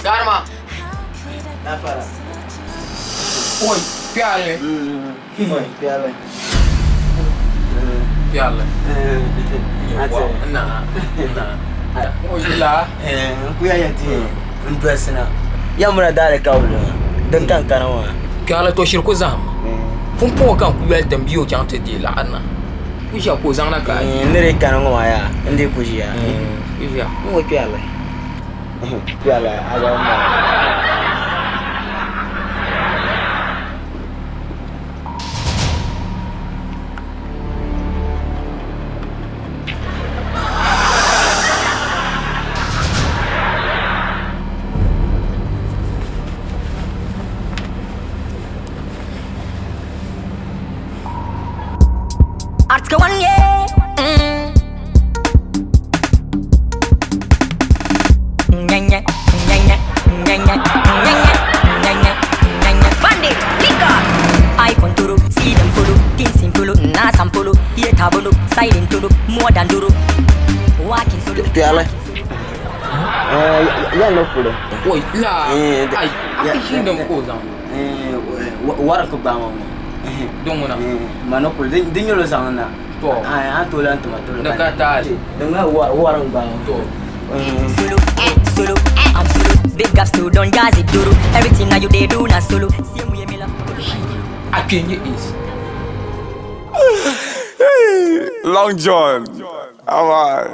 Garma. Oi, piale. Oi, piale. Piale. Nah. Oi la. Kuya yati. Impressiona. Yamuna dale kawlo. Dan kan kanawa. Piale to shirko zama. Fun po kan ku yel tambiyo kan te di la ana. Ku sha ko zang na ka. Nere kanawa ya. Ndi kujiya. Iya. Oi piale. Piale aga ma. Article 1, yeah. Fundy, Lika. I control, see them follow. Team simple, na sampolo. Here tabolo, silent tolo, more than duro. Walking solo. Piale. Ya no pulo. Oi la. Ai, aki dum ko zang. Waran ko ba mo. Dongona. Mano pulo din yolo sangana. To. An to lan to matolo. Da ka ta. Dunga waran ba mo. To. Solo, solo, I'm solo. Big gaps to don't jazz it duro. Everything now you they do na solo. Same way me la. Akenye is. Long John. How are